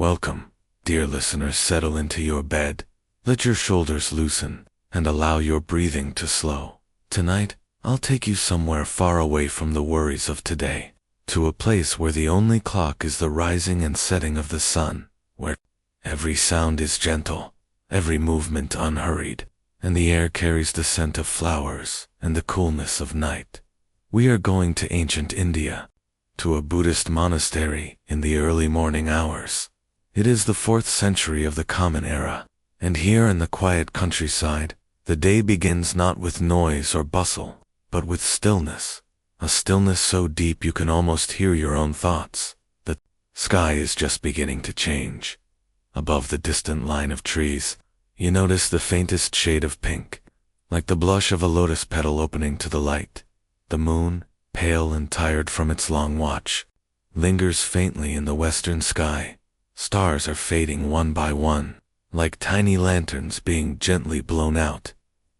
Welcome, dear listeners. Settle into your bed, let your shoulders loosen, and allow your breathing to slow. Tonight, I'll take you somewhere far away from the worries of today, to a place where the only clock is the rising and setting of the sun, where every sound is gentle, every movement unhurried, and the air carries the scent of flowers and the coolness of night. We are going to ancient India, to a Buddhist monastery in the early morning hours. It is the 4th century of the Common Era, and here in the quiet countryside, the day begins not with noise or bustle, but with stillness, a stillness so deep you can almost hear your own thoughts. The sky is just beginning to change. Above the distant line of trees, you notice the faintest shade of pink, like the blush of a lotus petal opening to the light. The moon, pale and tired from its long watch, lingers faintly in the western sky. Stars are fading one by one, like tiny lanterns being gently blown out.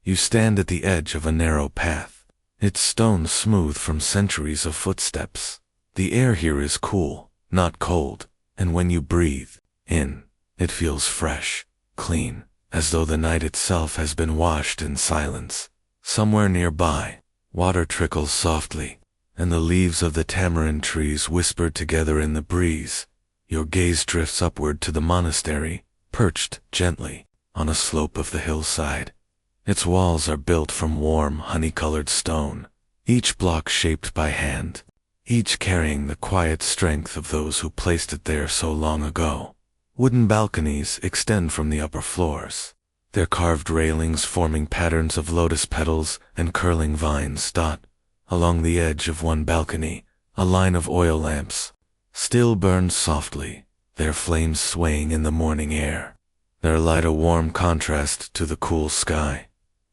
You stand at the edge of a narrow path, its stones smooth from centuries of footsteps. The air here is cool, not cold, and when you breathe in, it feels fresh, clean, as though the night itself has been washed in silence. Somewhere nearby, water trickles softly, and the leaves of the tamarind trees whisper together in the breeze. Your gaze drifts upward to the monastery, perched gently on a slope of the hillside. Its walls are built from warm, honey-colored stone, each block shaped by hand, each carrying the quiet strength of those who placed it there so long ago. Wooden balconies extend from the upper floors, their carved railings forming patterns of lotus petals and curling vines. Along the edge of one balcony, a line of oil lamps still burns softly, their flames swaying in the morning air. Their light a warm contrast to the cool sky.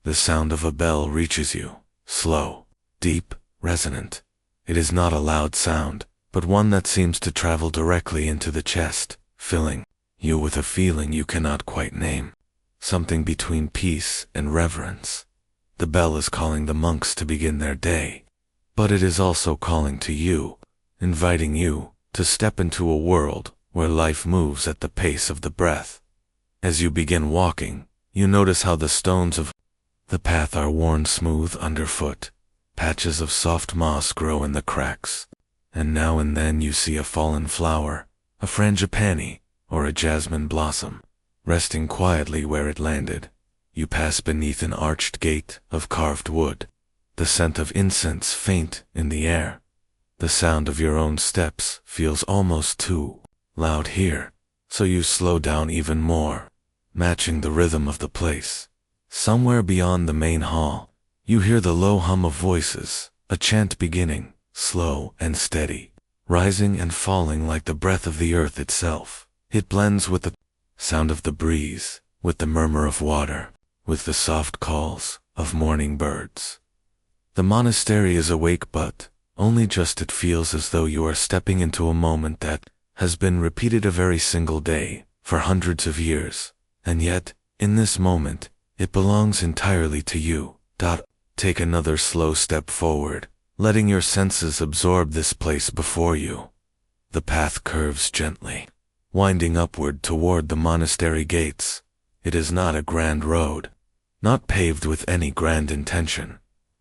The sound of a bell reaches you, slow, deep, resonant. It is not a loud sound, but one that seems to travel directly into the chest, filling you with a feeling you cannot quite name, something between peace and reverence. The bell is calling the monks to begin their day, but it is also calling to you, inviting you to step into a world where life moves at the pace of the breath. As you begin walking, you notice how the stones of the path are worn smooth underfoot. Patches of soft moss grow in the cracks, and now and then you see a fallen flower, a frangipani, or a jasmine blossom, resting quietly where it landed. You pass beneath an arched gate of carved wood, the scent of incense faint in the air. The sound of your own steps feels almost too loud here, so you slow down even more, matching the rhythm of the place. Somewhere beyond the main hall, you hear the low hum of voices, a chant beginning, slow and steady, rising and falling like the breath of the earth itself. It blends with the sound of the breeze, with the murmur of water, with the soft calls of morning birds. The monastery is awake, but only just. It feels as though you are stepping into a moment that has been repeated a very single day for hundreds of years, and yet, in this moment, it belongs entirely to you. Take another slow step forward, letting your senses absorb this place before you. The path curves gently, winding upward toward the monastery gates. It is not a grand road, not paved with any grand intention,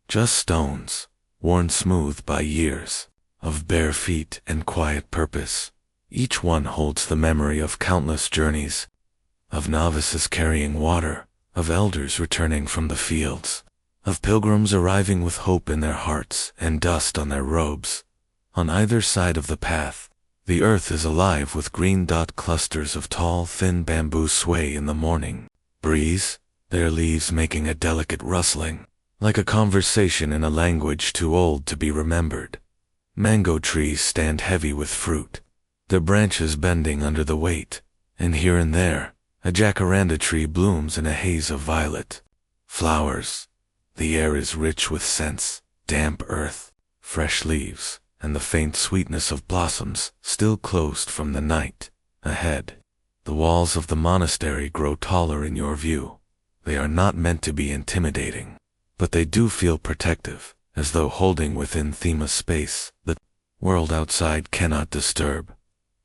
just stones, worn smooth by years of bare feet and quiet purpose. Each one holds the memory of countless journeys, of novices carrying water, of elders returning from the fields, of pilgrims arriving with hope in their hearts and dust on their robes. On either side of the path, the earth is alive with green clusters of tall, thin bamboo sway in the morning breeze, their leaves making a delicate rustling, like a conversation in a language too old to be remembered. Mango trees stand heavy with fruit, their branches bending under the weight, and here and there, a jacaranda tree blooms in a haze of violet flowers. The air is rich with scents, damp earth, fresh leaves, and the faint sweetness of blossoms still closed from the night. Ahead, the walls of the monastery grow taller in your view. They are not meant to be intimidating, but they do feel protective, as though holding within them a space the world outside cannot disturb.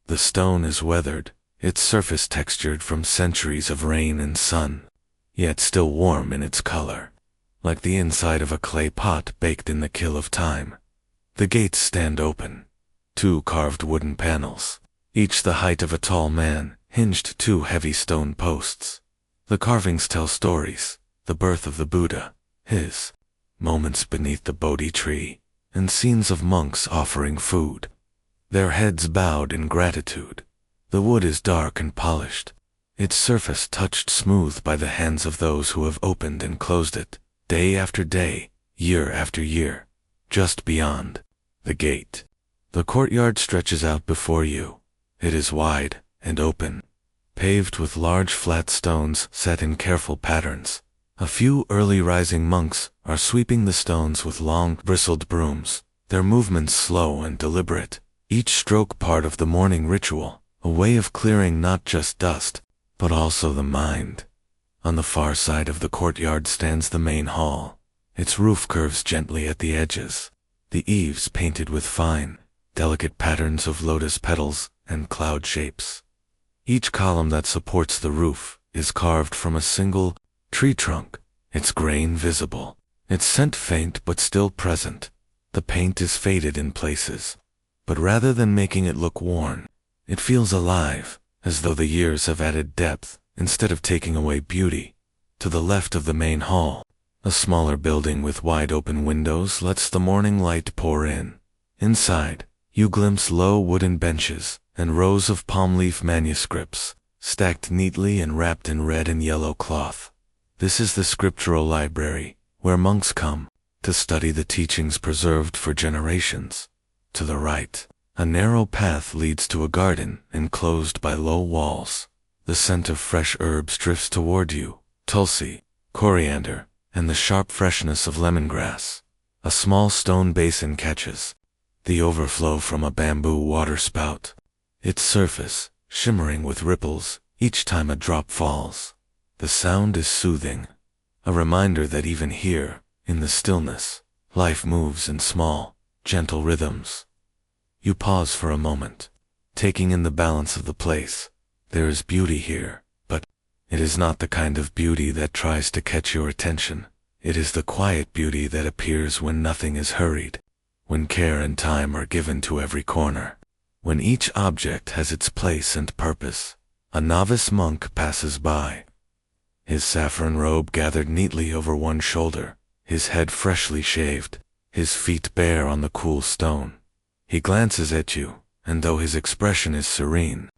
The stone is weathered, its surface textured from centuries of rain and sun, yet still warm in its color, like the inside of a clay pot baked in the chill of time. The gates stand open. 2 carved wooden panels, each the height of a tall man, hinged 2 heavy stone posts. The carvings tell stories, the birth of the Buddha, his moments beneath the Bodhi tree, and scenes of monks offering food, their heads bowed in gratitude. The wood is dark and polished, its surface touched smooth by the hands of those who have opened and closed it, day after day, year after year. Just beyond the gate, the courtyard stretches out before you. It is wide and open, paved with large flat stones set in careful patterns. A few early rising monks are sweeping the stones with long, bristled brooms, their movements slow and deliberate, each stroke part of the morning ritual, a way of clearing not just dust, but also the mind. On the far side of the courtyard stands the main hall. Its roof curves gently at the edges, the eaves painted with fine, delicate patterns of lotus petals and cloud shapes. Each column that supports the roof is carved from a single tree trunk, its grain visible, its scent faint but still present. The paint is faded in places, but rather than making it look worn, it feels alive, as though the years have added depth instead of taking away beauty. To the left of the main hall, a smaller building with wide open windows lets the morning light pour in. Inside, you glimpse low wooden benches and rows of palm leaf manuscripts, stacked neatly and wrapped in red and yellow cloth. This is the scriptural library, where monks come to study the teachings preserved for generations. To the right, a narrow path leads to a garden enclosed by low walls. The scent of fresh herbs drifts toward you, tulsi, coriander, and the sharp freshness of lemongrass. A small stone basin catches the overflow from a bamboo water spout, its surface shimmering with ripples each time a drop falls. The sound is soothing, a reminder that even here, in the stillness, life moves in small, gentle rhythms. You pause for a moment, taking in the balance of the place. There is beauty here, but it is not the kind of beauty that tries to catch your attention. It is the quiet beauty that appears when nothing is hurried, when care and time are given to every corner, when each object has its place and purpose. A novice monk passes by, his saffron robe gathered neatly over one shoulder, his head freshly shaved, his feet bare on the cool stone. He glances at you, and though his expression is serene,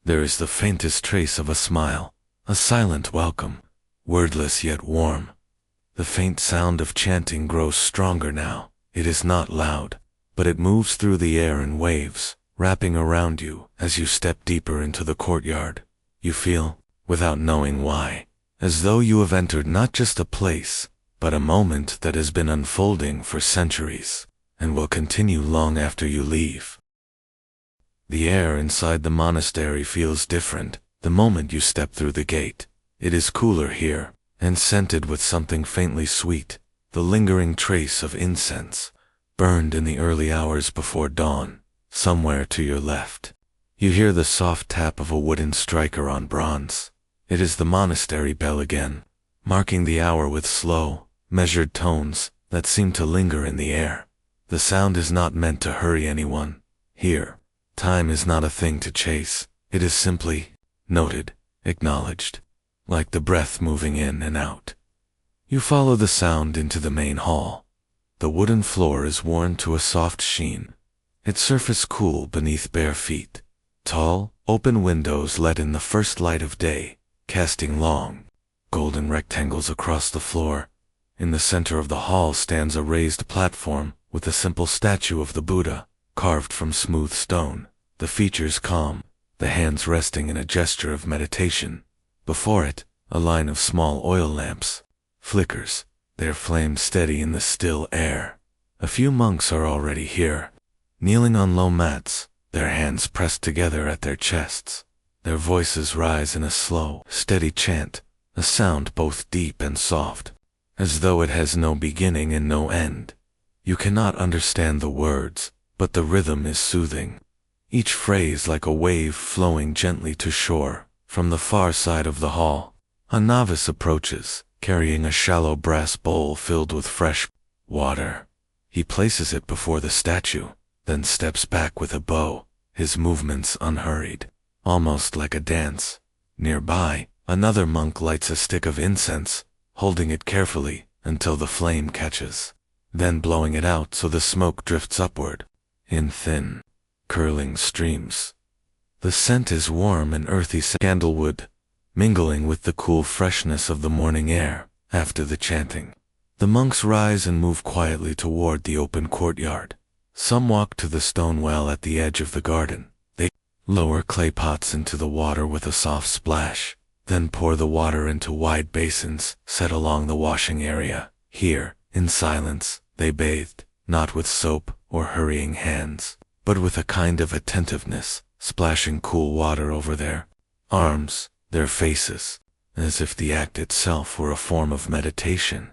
there is the faintest trace of a smile, a silent welcome, wordless yet warm. The faint sound of chanting grows stronger now. It is not loud, but it moves through the air in waves, wrapping around you as you step deeper into the courtyard. You feel, without knowing why, as though you have entered not just a place, but a moment that has been unfolding for centuries, and will continue long after you leave. The air inside the monastery feels different the moment you step through the gate. It is cooler here, and scented with something faintly sweet, the lingering trace of incense, burned in the early hours before dawn. Somewhere to your left, you hear the soft tap of a wooden striker on bronze. It is the monastery bell again, marking the hour with slow, measured tones that seem to linger in the air. The sound is not meant to hurry anyone. Here, time is not a thing to chase. It is simply noted, acknowledged, like the breath moving in and out. You follow the sound into the main hall. The wooden floor is worn to a soft sheen, its surface cool beneath bare feet. Tall, open windows let in the first light of day, casting long, golden rectangles across the floor. In the center of the hall stands a raised platform with a simple statue of the Buddha, carved from smooth stone, the features calm, the hands resting in a gesture of meditation. Before it, a line of small oil lamps flickers, their flame steady in the still air. A few monks are already here, kneeling on low mats, their hands pressed together at their chests. Their voices rise in a slow, steady chant, a sound both deep and soft, as though it has no beginning and no end. You cannot understand the words, but the rhythm is soothing. each phrase like a wave flowing gently to shore. From the far side of the hall, a novice approaches, carrying a shallow brass bowl filled with fresh water. He places it before the statue, then steps back with a bow, his movements unhurried, almost like a dance. Nearby, another monk lights a stick of incense, holding it carefully until the flame catches, then blowing it out so the smoke drifts upward, in thin, curling streams. The scent is warm and earthy sandalwood, mingling with the cool freshness of the morning air. After the chanting, the monks rise and move quietly toward the open courtyard. Some walk to the stone well at the edge of the garden. They lower clay pots into the water with a soft splash, then pour the water into wide basins set along the washing area. Here, in silence, they bathed, not with soap or hurrying hands, but with a kind of attentiveness, splashing cool water over their arms, their faces, as if the act itself were a form of meditation.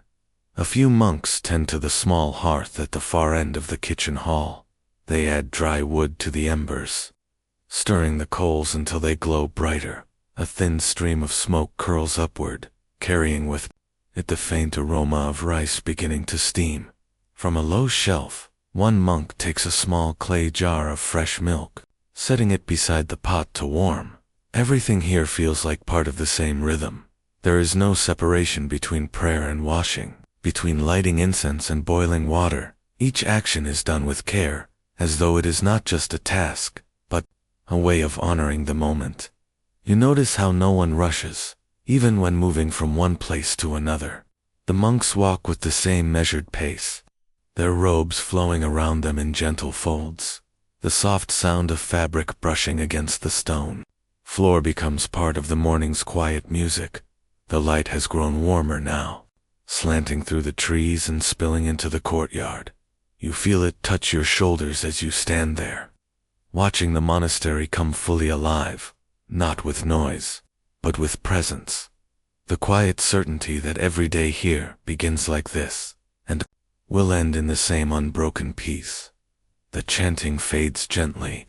A few monks tend to the small hearth at the far end of the kitchen hall. They add dry wood to the embers, stirring the coals until they glow brighter. A thin stream of smoke curls upward, carrying with it the faint aroma of rice beginning to steam. From a low shelf, one monk takes a small clay jar of fresh milk, setting it beside the pot to warm. Everything here feels like part of the same rhythm. There is no separation between prayer and washing, between lighting incense and boiling water. Each action is done with care, as though it is not just a task, but a way of honoring the moment. You notice how no one rushes, even when moving from one place to another. The monks walk with the same measured pace, their robes flowing around them in gentle folds. The soft sound of fabric brushing against the stone floor becomes part of the morning's quiet music. The light has grown warmer now, slanting through the trees and spilling into the courtyard. You feel it touch your shoulders as you stand there, watching the monastery come fully alive, not with noise, but with presence. The quiet certainty that every day here begins like this, and will end in the same unbroken peace. The chanting fades gently,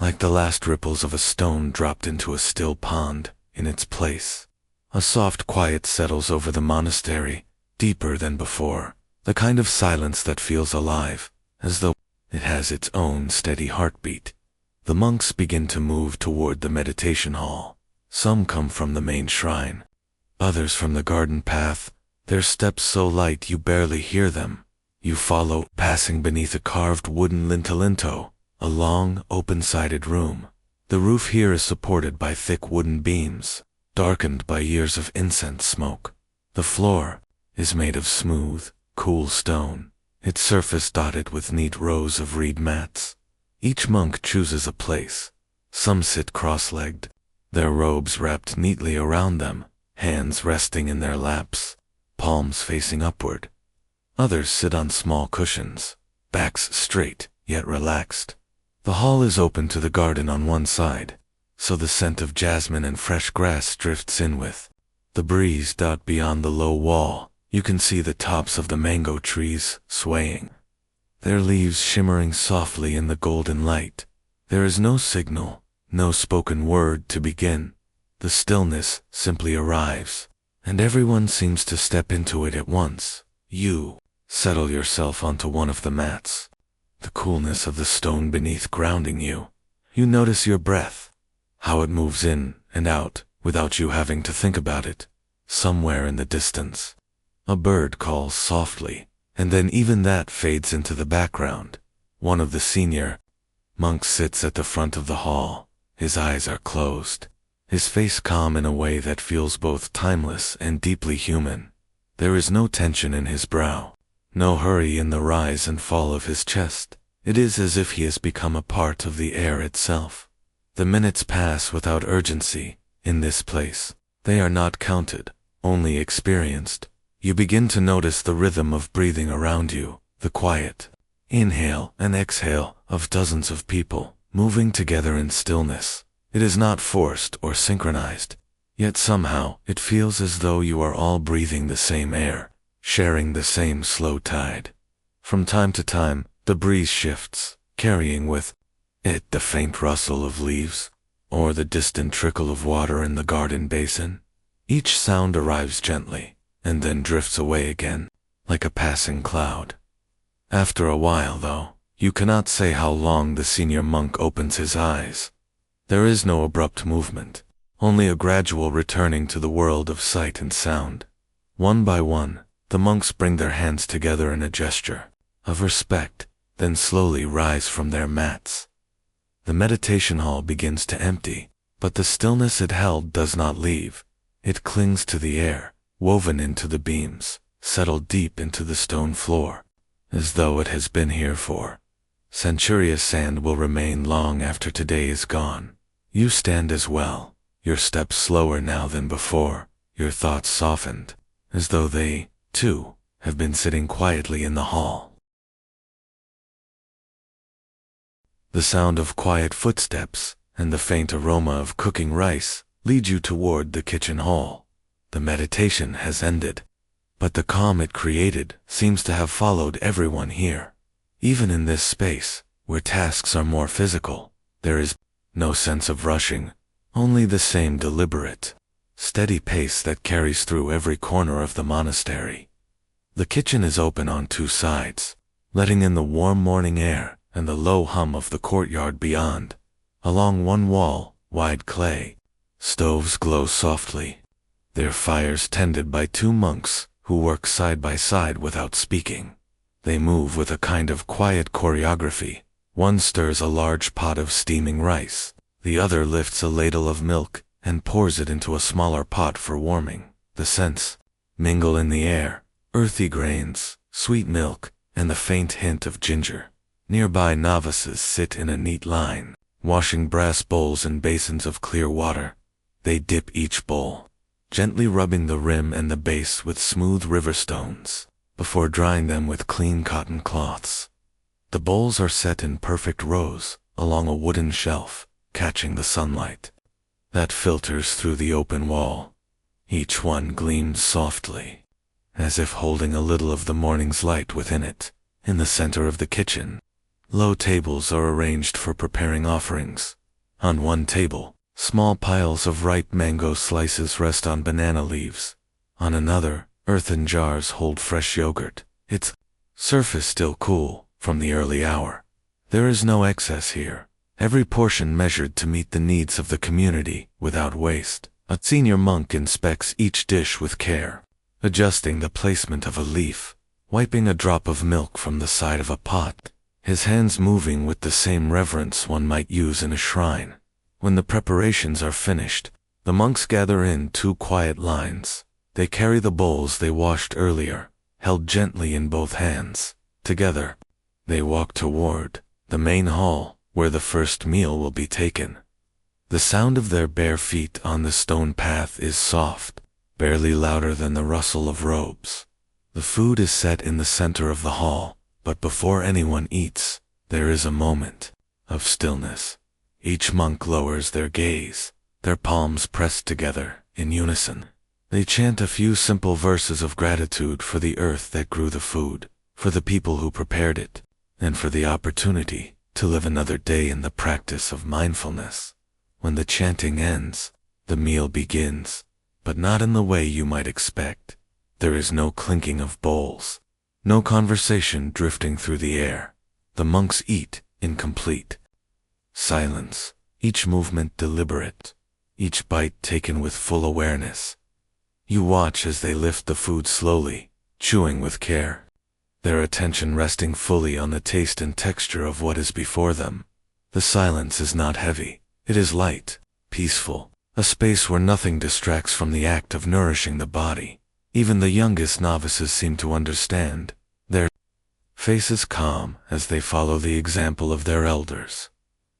like the last ripples of a stone dropped into a still pond. In its place, a soft quiet settles over the monastery, deeper than before, the kind of silence that feels alive, as though it has its own steady heartbeat. The monks begin to move toward the meditation hall. Some come from the main shrine, others from the garden path, their steps so light you barely hear them. You follow, passing beneath a carved wooden lintelinto, a long, open-sided room. The roof here is supported by thick wooden beams, darkened by years of incense smoke. The floor is made of smooth, cool stone, its surface dotted with neat rows of reed mats. Each monk chooses a place. Some sit cross-legged, their robes wrapped neatly around them, hands resting in their laps, palms facing upward. Others sit on small cushions, backs straight, yet relaxed. The hall is open to the garden on one side, so the scent of jasmine and fresh grass drifts in with the breeze. Beyond the low wall, you can see the tops of the mango trees swaying, their leaves shimmering softly in the golden light. There is no signal, no spoken word to begin. The stillness simply arrives, and everyone seems to step into it at once. You settle yourself onto one of the mats, the coolness of the stone beneath grounding you. You notice your breath, how it moves in and out without you having to think about it. Somewhere in the distance, a bird calls softly, and then even that fades into the background. One of the senior monks sits at the front of the hall. His eyes are closed, his face calm in a way that feels both timeless and deeply human. There is no tension in his brow, no hurry in the rise and fall of his chest. It is as if he has become a part of the air itself. The minutes pass without urgency. In this place, they are not counted, only experienced. You begin to notice the rhythm of breathing around you, the quiet inhale and exhale of dozens of people, moving together in stillness. It is not forced or synchronized, yet somehow it feels as though you are all breathing the same air, sharing the same slow tide. From time to time, the breeze shifts, carrying with The faint rustle of leaves, or the distant trickle of water in the garden basin. Each sound arrives gently, and then drifts away again, like a passing cloud. After a while, though, you cannot say how long the senior monk opens his eyes. There is no abrupt movement, only a gradual returning to the world of sight and sound. One by one, the monks bring their hands together in a gesture of respect, then slowly rise from their mats. The meditation hall begins to empty, but the stillness it held does not leave. It clings to the air, woven into the beams, settled deep into the stone floor, as though it has been here for centuries and will remain long after today is gone. You stand as well, your steps slower now than before, your thoughts softened, as though they, too, have been sitting quietly in the hall. The sound of quiet footsteps and the faint aroma of cooking rice lead you toward the kitchen hall. The meditation has ended, but the calm it created seems to have followed everyone here. Even in this space, where tasks are more physical, there is no sense of rushing, only the same deliberate, steady pace that carries through every corner of the monastery. The kitchen is open on two sides, letting in the warm morning air and the low hum of the courtyard beyond. Along one wall, wide clay stoves glow softly, their fires tended by two monks who work side by side without speaking. They move with a kind of quiet choreography. One stirs a large pot of steaming rice, the other lifts a ladle of milk and pours it into a smaller pot for warming. The scents mingle in the air, earthy grains, sweet milk, and the faint hint of ginger. Nearby novices sit in a neat line, washing brass bowls and basins of clear water. They dip each bowl, gently rubbing the rim and the base with smooth river stones, before drying them with clean cotton cloths. The bowls are set in perfect rows along a wooden shelf, catching the sunlight that filters through the open wall. Each one gleams softly, as if holding a little of the morning's light within it. In the center of the kitchen, low tables are arranged for preparing offerings. On one table, small piles of ripe mango slices rest on banana leaves. On another, earthen jars hold fresh yogurt, its surface still cool from the early hour. There is no excess here, every portion measured to meet the needs of the community without waste. A senior monk inspects each dish with care, adjusting the placement of a leaf, wiping a drop of milk from the side of a pot, his hands moving with the same reverence one might use in a shrine. When the preparations are finished, the monks gather in two quiet lines. They carry the bowls they washed earlier, held gently in both hands. Together, they walk toward the main hall, where the first meal will be taken. The sound of their bare feet on the stone path is soft, barely louder than the rustle of robes. The food is set in the center of the hall, but before anyone eats, there is a moment of stillness. Each monk lowers their gaze, their palms pressed together in unison. They chant a few simple verses of gratitude for the earth that grew the food, for the people who prepared it, and for the opportunity to live another day in the practice of mindfulness. When the chanting ends, the meal begins, but not in the way you might expect. There is no clinking of bowls, no conversation drifting through the air. The monks eat in complete silence, each movement deliberate, each bite taken with full awareness. You watch as they lift the food slowly, chewing with care, their attention resting fully on the taste and texture of what is before them. The silence is not heavy, it is light, peaceful, a space where nothing distracts from the act of nourishing the body. Even the youngest novices seem to understand, their faces calm as they follow the example of their elders.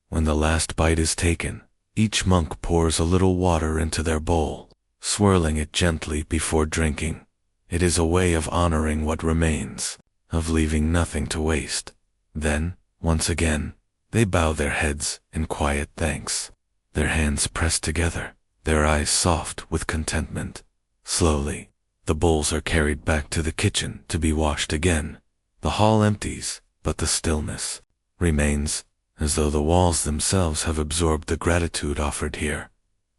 When the last bite is taken, each monk pours a little water into their bowl, swirling it gently before drinking. It is a way of honoring what remains, of leaving nothing to waste. Then, once again, they bow their heads in quiet thanks, their hands pressed together, their eyes soft with contentment. Slowly, the bowls are carried back to the kitchen to be washed again. The hall empties, but the stillness remains, as though the walls themselves have absorbed the gratitude offered here.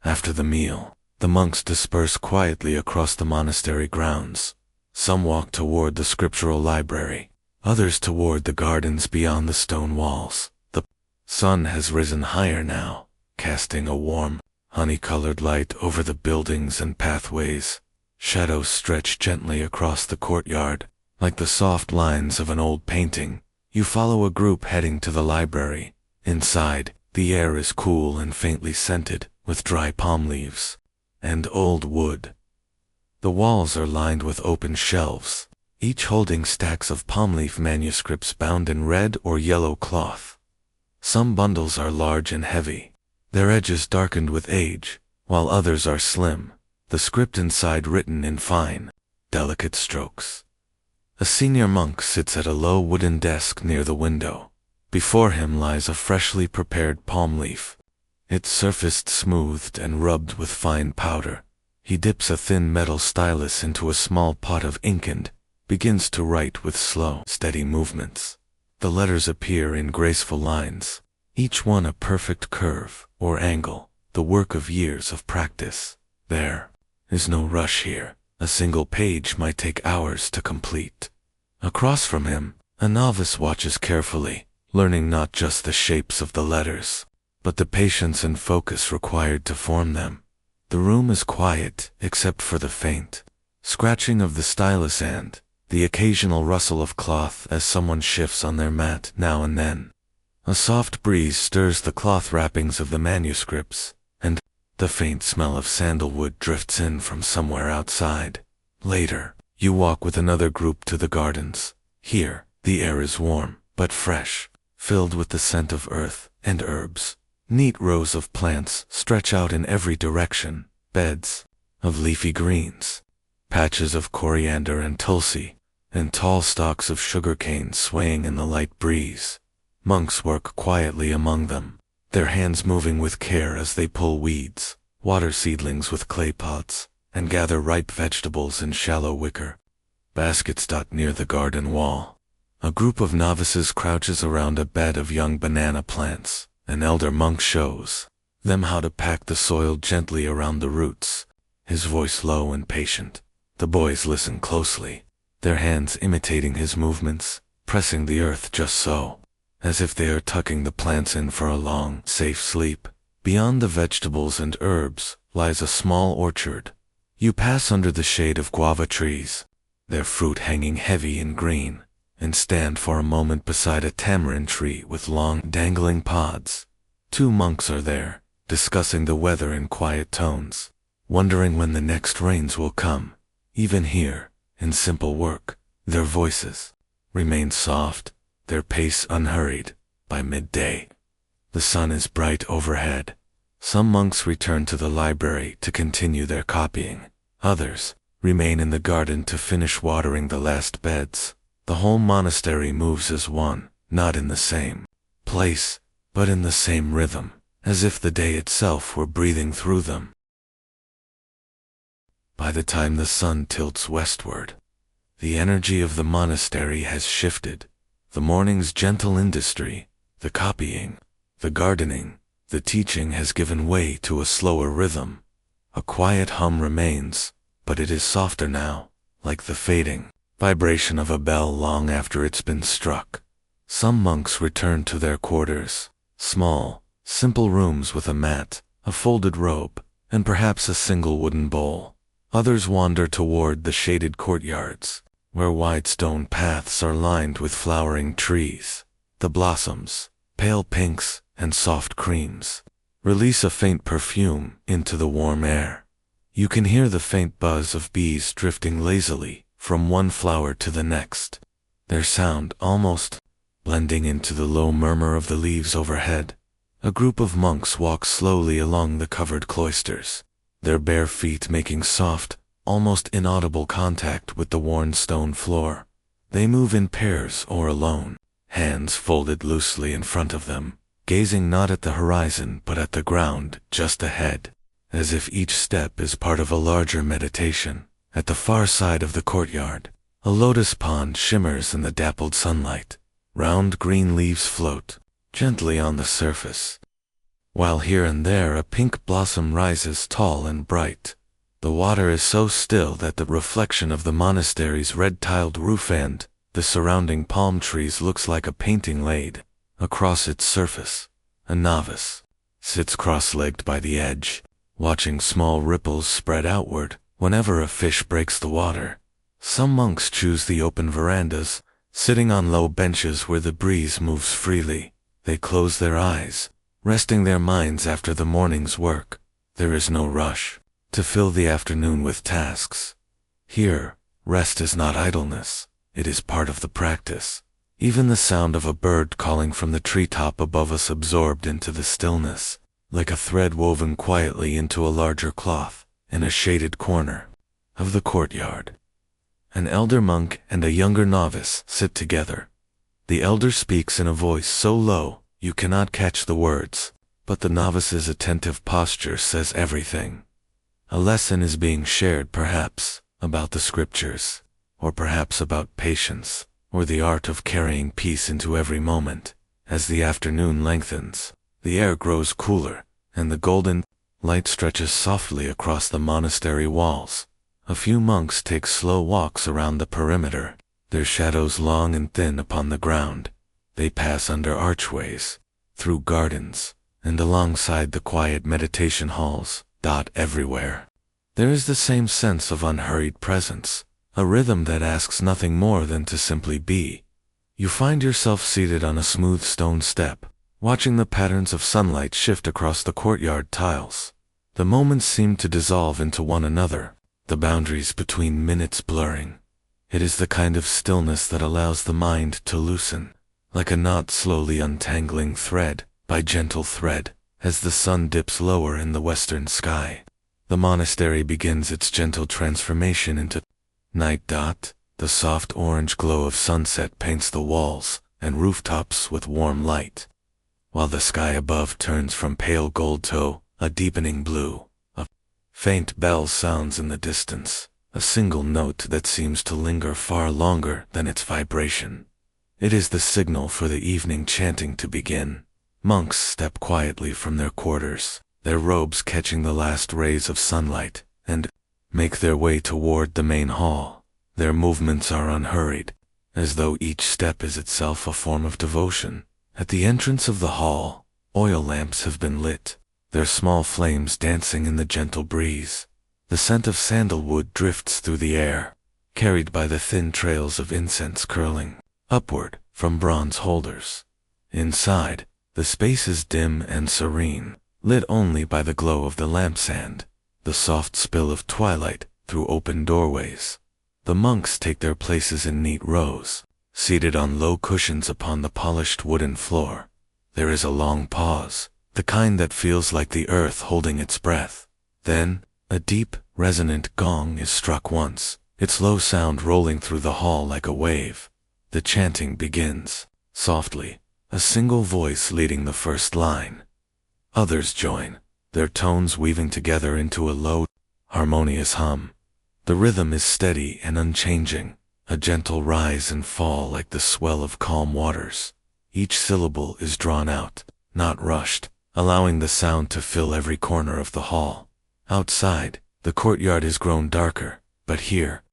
After the meal, the monks disperse quietly across the monastery grounds. Some walk toward the scriptural library, others toward the gardens beyond the stone walls. The sun has risen higher now, casting a warm, honey-colored light over the buildings and pathways. Shadows stretch gently across the courtyard, like the soft lines of an old painting. You follow a group heading to the library. Inside, the air is cool and faintly scented, with dry palm leaves and old wood. The walls are lined with open shelves, each holding stacks of palm leaf manuscripts bound in red or yellow cloth. Some bundles are large and heavy, their edges darkened with age, while others are slim, the script inside written in fine, delicate strokes. A senior monk sits at a low wooden desk near the window. Before him lies a freshly prepared palm leaf, its surface smoothed and rubbed with fine powder. He dips a thin metal stylus into a small pot of ink and begins to write with slow, steady movements. The letters appear in graceful lines, each one a perfect curve or angle, the work of years of practice. There is no rush here. A single page might take hours to complete. Across from him, a novice watches carefully, learning not just the shapes of the letters, but the patience and focus required to form them. The room is quiet, except for the faint scratching of the stylus and the occasional rustle of cloth as someone shifts on their mat now and then. A soft breeze stirs the cloth wrappings of the manuscripts, and the faint smell of sandalwood drifts in from somewhere outside. Later, you walk with another group to the gardens. Here, the air is warm, but fresh, filled with the scent of earth and herbs. Neat rows of plants stretch out in every direction, beds of leafy greens, patches of coriander and tulsi, and tall stalks of sugarcane swaying in the light breeze. Monks work quietly among them, their hands moving with care as they pull weeds, water seedlings with clay pots, and gather ripe vegetables in shallow wicker baskets dot near the garden wall. A group of novices crouches around a bed of young banana plants. An elder monk shows them how to pack the soil gently around the roots, his voice low and patient. The boys listen closely, their hands imitating his movements, pressing the earth just so, as if they are tucking the plants in for a long, safe sleep. Beyond the vegetables and herbs lies a small orchard. You pass under the shade of guava trees, their fruit hanging heavy and green, and stand for a moment beside a tamarind tree with long, dangling pods. 2 monks are there, discussing the weather in quiet tones, wondering when the next rains will come. Even here, in simple work, their voices remain soft, their pace unhurried. By midday, the sun is bright overhead. Some monks return to the library to continue their copying. Others remain in the garden to finish watering the last beds. The whole monastery moves as one, not in the same place, but in the same rhythm, as if the day itself were breathing through them. By the time the sun tilts westward, the energy of the monastery has shifted. The morning's gentle industry, the copying, the gardening, the teaching has given way to a slower rhythm. A quiet hum remains, but it is softer now, like the fading vibration of a bell long after it's been struck. Some monks return to their quarters, small, simple rooms with a mat, a folded robe, and perhaps a single wooden bowl. Others wander toward the shaded courtyards, where wide stone paths are lined with flowering trees. The blossoms, pale pinks and soft creams, release a faint perfume into the warm air. You can hear the faint buzz of bees drifting lazily from one flower to the next, their sound almost blending into the low murmur of the leaves overhead. A group of monks walk slowly along the covered cloisters, their bare feet making soft, almost inaudible contact with the worn stone floor. They move in pairs or alone, hands folded loosely in front of them, gazing not at the horizon but at the ground just ahead, as if each step is part of a larger meditation. At the far side of the courtyard, a lotus pond shimmers in the dappled sunlight. Round green leaves float, gently on the surface, while here and there a pink blossom rises tall and bright. The water is so still that the reflection of the monastery's red-tiled roof and the surrounding palm trees looks like a painting laid across its surface. A novice sits cross-legged by the edge, watching small ripples spread outward whenever a fish breaks the water. Some monks choose the open verandas, sitting on low benches where the breeze moves freely. They close their eyes, resting their minds after the morning's work. There is no rush to fill the afternoon with tasks. Here, rest is not idleness, it is part of the practice. Even the sound of a bird calling from the treetop above us absorbed into the stillness, like a thread woven quietly into a larger cloth, in a shaded corner of the courtyard. An elder monk and a younger novice sit together. The elder speaks in a voice so low you cannot catch the words, but the novice's attentive posture says everything. A lesson is being shared, perhaps, about the scriptures, or perhaps about patience, or the art of carrying peace into every moment. As the afternoon lengthens, the air grows cooler, and the golden light stretches softly across the monastery walls. A few monks take slow walks around the perimeter, their shadows long and thin upon the ground. They pass under archways, through gardens, and alongside the quiet meditation halls. Everywhere there is the same sense of unhurried presence, a rhythm that asks nothing more than to simply be. You find yourself seated on a smooth stone step, watching the patterns of sunlight shift across the courtyard tiles. The moments seem to dissolve into one another, the boundaries between minutes blurring. It is the kind of stillness that allows the mind to loosen, like a knot slowly untangling thread by gentle thread. As the sun dips lower in the western sky, the monastery begins its gentle transformation into night. The soft orange glow of sunset paints the walls and rooftops with warm light, while the sky above turns from pale gold to a deepening blue. A faint bell sounds in the distance, a single note that seems to linger far longer than its vibration. It is the signal for the evening chanting to begin. Monks step quietly from their quarters, their robes catching the last rays of sunlight, and make their way toward the main hall. Their movements are unhurried, as though each step is itself a form of devotion. At the entrance of the hall, oil lamps have been lit, their small flames dancing in the gentle breeze. The scent of sandalwood drifts through the air, carried by the thin trails of incense curling upward from bronze holders. Inside, the space is dim and serene, lit only by the glow of the lampstand, the soft spill of twilight through open doorways. The monks take their places in neat rows, seated on low cushions upon the polished wooden floor. There is a long pause, the kind that feels like the earth holding its breath. Then, a deep, resonant gong is struck once, its low sound rolling through the hall like a wave. The chanting begins, softly, a single voice leading the first line. Others join, their tones weaving together into a low, harmonious hum. The rhythm is steady and unchanging, a gentle rise and fall like the swell of calm waters. Each syllable is drawn out, not rushed, allowing the sound to fill every corner of the hall. Outside, the courtyard has grown darker, but here,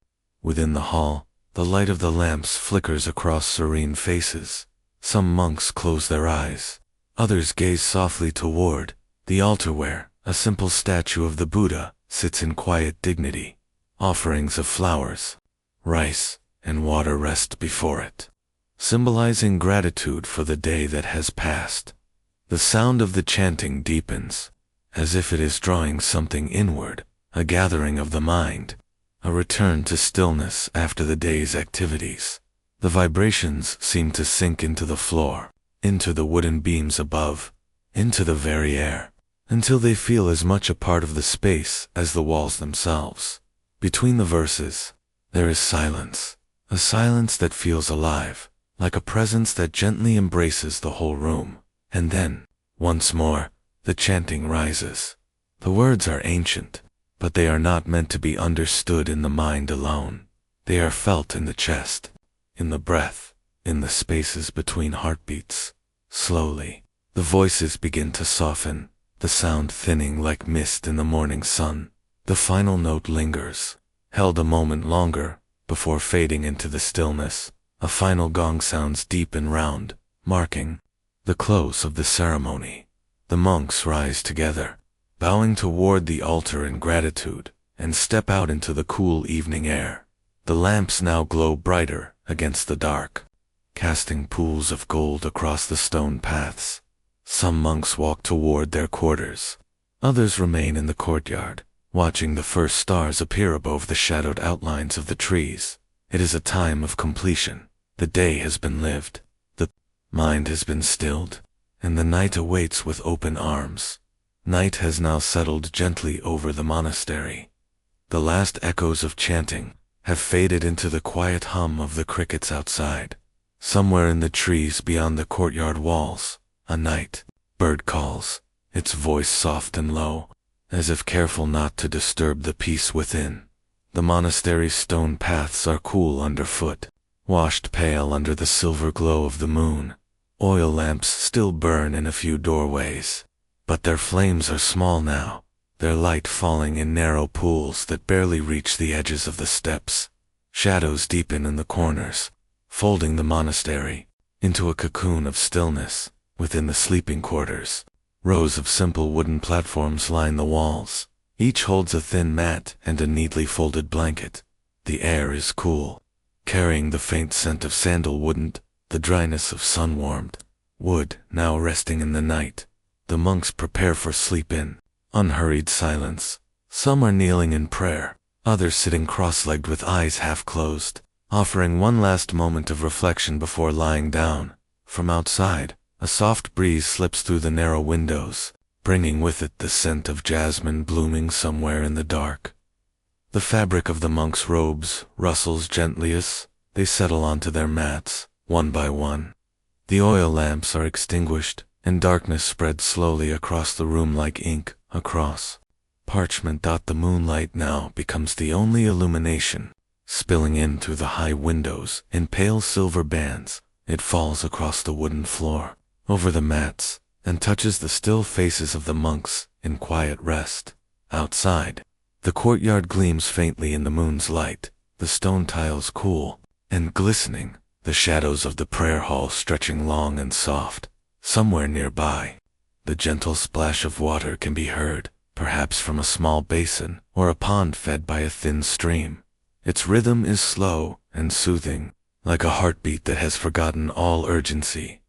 within the hall, the light of the lamps flickers across serene faces. Some monks close their eyes, others gaze softly toward the altar where a simple statue of the Buddha sits in quiet dignity. Offerings of flowers, rice, and water rest before it, symbolizing gratitude for the day that has passed. The sound of the chanting deepens, as if it is drawing something inward, a gathering of the mind, a return to stillness after the day's activities. The vibrations seem to sink into the floor, into the wooden beams above, into the very air, until they feel as much a part of the space as the walls themselves. Between the verses, there is silence, a silence that feels alive, like a presence that gently embraces the whole room. And then, once more, the chanting rises. The words are ancient, but they are not meant to be understood in the mind alone. They are felt in the chest, in the breath, in the spaces between heartbeats. Slowly, the voices begin to soften, the sound thinning like mist in the morning sun. The final note lingers, held a moment longer, before fading into the stillness. A final gong sounds deep and round, marking the close of the ceremony. The monks rise together, bowing toward the altar in gratitude, and step out into the cool evening air. The lamps now glow brighter against the dark, casting pools of gold across the stone paths. Some monks walk toward their quarters. Others remain in the courtyard, watching the first stars appear above the shadowed outlines of the trees. It is a time of completion. The day has been lived, the mind has been stilled, and the night awaits with open arms. Night has now settled gently over the monastery. The last echoes of chanting have faded into the quiet hum of the crickets outside. Somewhere in the trees beyond the courtyard walls, a night bird calls, its voice soft and low, as if careful not to disturb the peace within. The monastery's stone paths are cool underfoot, washed pale under the silver glow of the moon. Oil lamps still burn in a few doorways, but their flames are small now, their light falling in narrow pools that barely reach the edges of the steps. Shadows deepen in the corners, folding the monastery into a cocoon of stillness. Within the sleeping quarters, rows of simple wooden platforms line the walls. Each holds a thin mat and a neatly folded blanket. The air is cool, carrying the faint scent of sandalwood and the dryness of sun-warmed wood. Now resting in the night, the monks prepare for sleep in unhurried silence. Some are kneeling in prayer, others sitting cross-legged with eyes half closed, offering one last moment of reflection before lying down. From outside, a soft breeze slips through the narrow windows, bringing with it the scent of jasmine blooming somewhere in the dark. The fabric of the monks' robes rustles gently as they settle onto their mats, one by one. The oil lamps are extinguished, and darkness spreads slowly across the room like ink across parchment. The moonlight now becomes the only illumination, spilling in through the high windows in pale silver bands. It falls across the wooden floor, over the mats, and touches the still faces of the monks in quiet rest. Outside, the courtyard gleams faintly in the moon's light, the stone tiles cool and glistening, the shadows of the prayer hall stretching long and soft. Somewhere nearby, the gentle splash of water can be heard, perhaps from a small basin or a pond fed by a thin stream. Its rhythm is slow and soothing, like a heartbeat that has forgotten all urgency.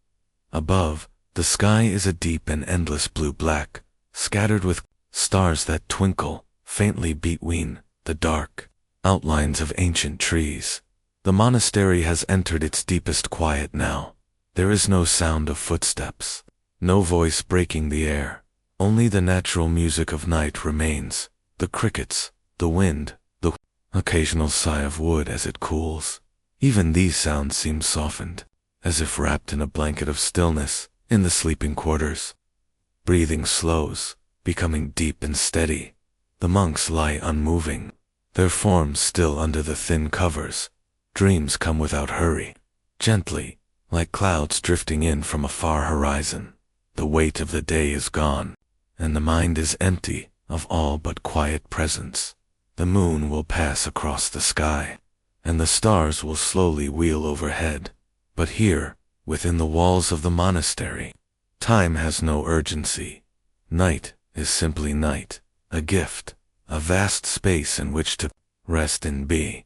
Above, the sky is a deep and endless blue-black, scattered with stars that twinkle faintly between the dark outlines of ancient trees. The monastery has entered its deepest quiet now. There is no sound of footsteps, no voice breaking the air. Only the natural music of night remains, the crickets, the wind, the occasional sigh of wood as it cools. Even these sounds seem softened, as if wrapped in a blanket of stillness. In the sleeping quarters, breathing slows, becoming deep and steady. The monks lie unmoving, their forms still under the thin covers. Dreams come without hurry, gently, like clouds drifting in from a far horizon. The weight of the day is gone, and the mind is empty of all but quiet presence. The moon will pass across the sky, and the stars will slowly wheel overhead. But here, within the walls of the monastery, time has no urgency. Night is simply night, a gift, a vast space in which to rest and be.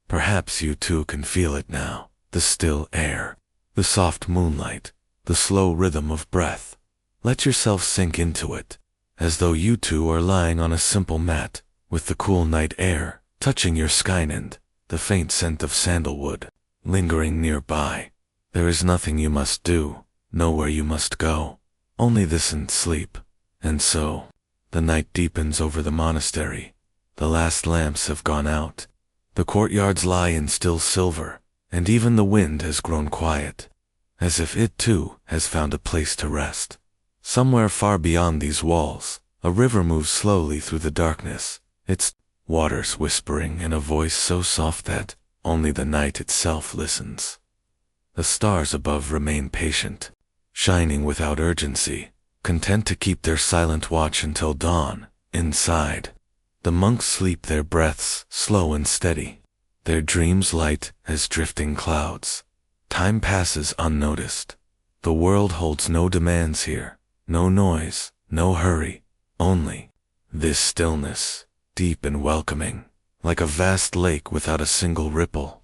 Perhaps you too can feel it now, the still air, the soft moonlight, the slow rhythm of breath. Let yourself sink into it, as though you too are lying on a simple mat, with the cool night air touching your skin and the faint scent of sandalwood lingering nearby. There is nothing you must do, nowhere you must go, only this and sleep. And so, the night deepens over the monastery. The last lamps have gone out. The courtyards lie in still silver, and even the wind has grown quiet, as if it too has found a place to rest. Somewhere far beyond these walls, a river moves slowly through the darkness, its waters whispering in a voice so soft that only the night itself listens. The stars above remain patient, shining without urgency, content to keep their silent watch until dawn. Inside, the monks sleep, their breaths slow and steady, their dreams light as drifting clouds. Time passes unnoticed. The world holds no demands here, no noise, no hurry, only this stillness, deep and welcoming, like a vast lake without a single ripple.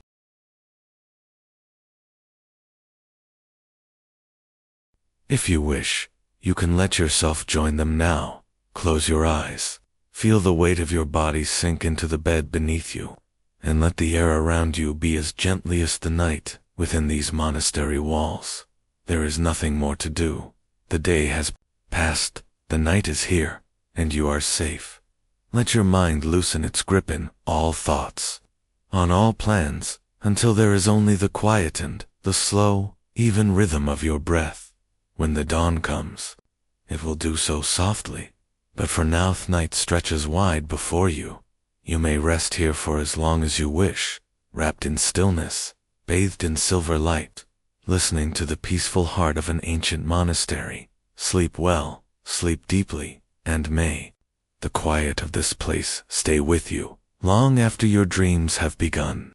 If you wish, you can let yourself join them now. Close your eyes, feel the weight of your body sink into the bed beneath you, and let the air around you be as gently as the night within these monastery walls. There is nothing more to do. The day has passed, the night is here, and you are safe. Let your mind loosen its grip in all thoughts, on all plans, until there is only the quietened, the slow, even rhythm of your breath. When the dawn comes, it will do so softly, but for now the night stretches wide before you. You may rest here for as long as you wish, wrapped in stillness, bathed in silver light, listening to the peaceful heart of an ancient monastery. Sleep well, sleep deeply, and may the quiet of this place stay with you long after your dreams have begun.